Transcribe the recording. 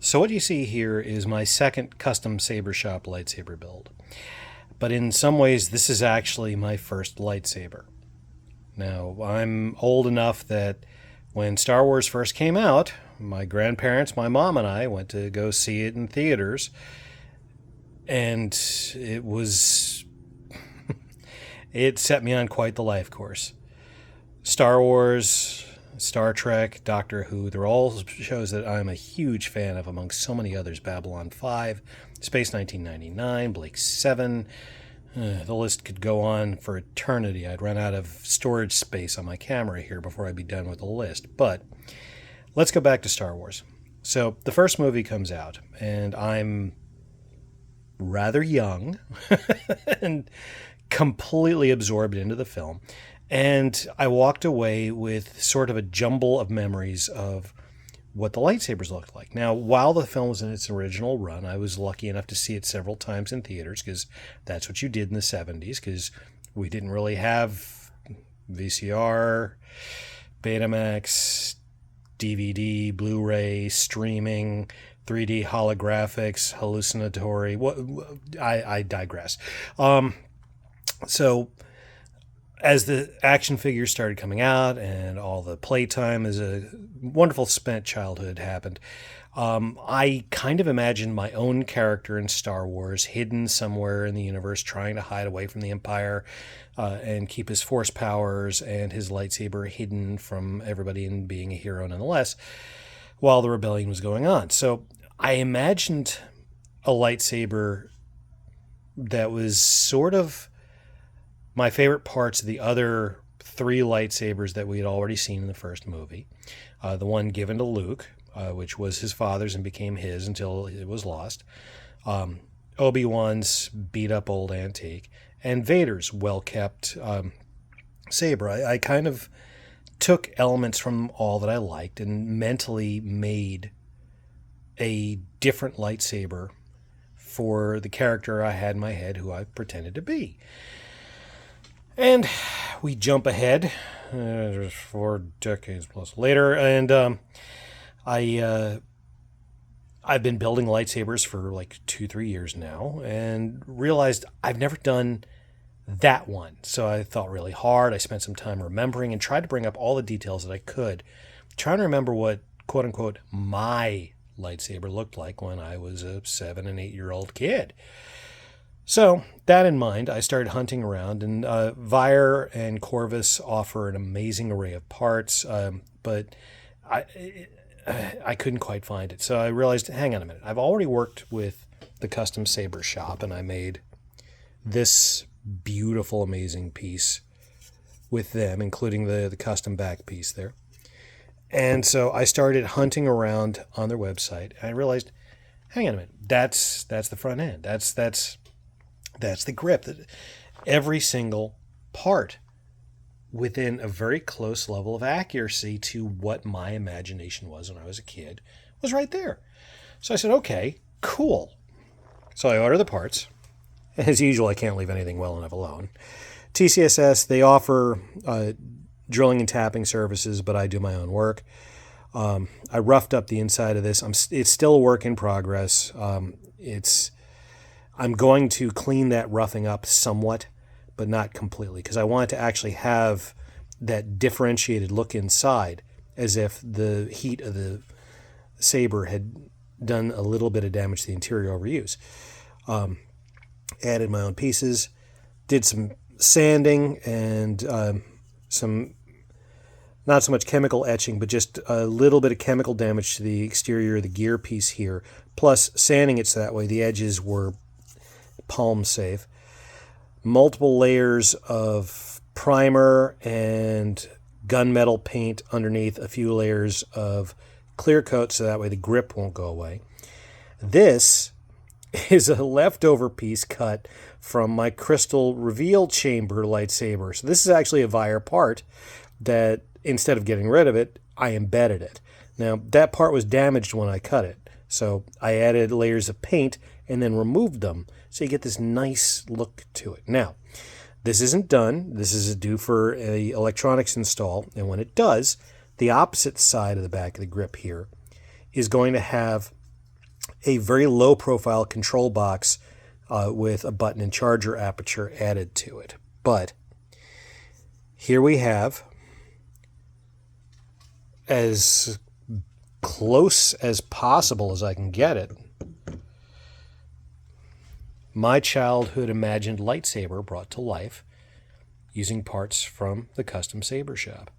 So what you see here is my second Custom Saber Shop lightsaber build. But in some ways, this is actually my first lightsaber. Now, I'm old enough that when Star Wars first came out, my grandparents, my mom, and I went to go see it in theaters. And it was... it set me on quite the life course. Star Wars, Star Trek, Doctor Who, they're all shows that I'm a huge fan of, among so many others. Babylon 5, Space 1999, Blake 7. The list could go on for eternity. I'd run out of storage space on my camera here before I'd be done with the list. But let's go back to Star Wars. So the first movie comes out, and I'm rather young and completely absorbed into the film. And I walked away with sort of a jumble of memories of what the lightsabers looked like. Now, while the film was in its original run, I was lucky enough to see it several times in theaters, because that's what you did in the 70s, because we didn't really have VCR, Betamax, DVD, Blu-ray, streaming, 3D holographics, hallucinatory. I digress. So as the action figures started coming out and all the playtime as a wonderful spent childhood happened, I kind of imagined my own character in Star Wars hidden somewhere in the universe, trying to hide away from the Empire and keep his force powers and his lightsaber hidden from everybody and being a hero nonetheless while the rebellion was going on. So I imagined a lightsaber that was sort of my favorite parts of the other three lightsabers that we had already seen in the first movie. The one given to Luke, which was his father's and became his until it was lost. Obi-Wan's beat-up old antique. And Vader's well-kept saber. I kind of took elements from all that I liked and mentally made a different lightsaber for the character I had in my head, who I pretended to be. And we jump ahead 4 decades plus later, and I've been building lightsabers for like 2-3 years now, and realized I've never done that one. So I thought really hard. I spent some time remembering and tried to bring up all the details that I could, trying to remember what quote unquote my lightsaber looked like when I was a 7 and 8-year-old kid. So, that in mind, I started hunting around, and Vire and Corvus offer an amazing array of parts, but I couldn't quite find it. So I realized, hang on a minute, I've already worked with the Custom Saber Shop, and I made this beautiful, amazing piece with them, including the custom back piece there. And so I started hunting around on their website, and I realized, hang on a minute, that's the front end. That's the grip. Every single part within a very close level of accuracy to what my imagination was when I was a kid was right there. So I said, okay, cool. So I order the parts. As usual, I can't leave anything well enough alone. TCSS, they offer drilling and tapping services, but I do my own work. I roughed up the inside of this. It's still a work in progress. I'm going to clean that roughing up somewhat, but not completely, because I want it to actually have that differentiated look inside, as if the heat of the saber had done a little bit of damage to the interior overuse. Added my own pieces, did some sanding and some, not so much chemical etching, but just a little bit of chemical damage to the exterior of the gear piece here, plus sanding it so that way the edges were palm safe. Multiple layers of primer and gunmetal paint underneath, a few layers of clear coat so that way the grip won't go away. This is a leftover piece cut from my crystal reveal chamber lightsaber. So this is actually a Vire part that, instead of getting rid of it, I embedded it. Now, that part was damaged when I cut it, so I added layers of paint and then removed them, so you get this nice look to it. Now, this isn't done. This is due for a electronics install, and when it does, the opposite side of the back of the grip here is going to have a very low profile control box with a button and charger aperture added to it. But here we have, as close as possible as I can get it, my childhood imagined lightsaber brought to life using parts from the Custom Saber Shop.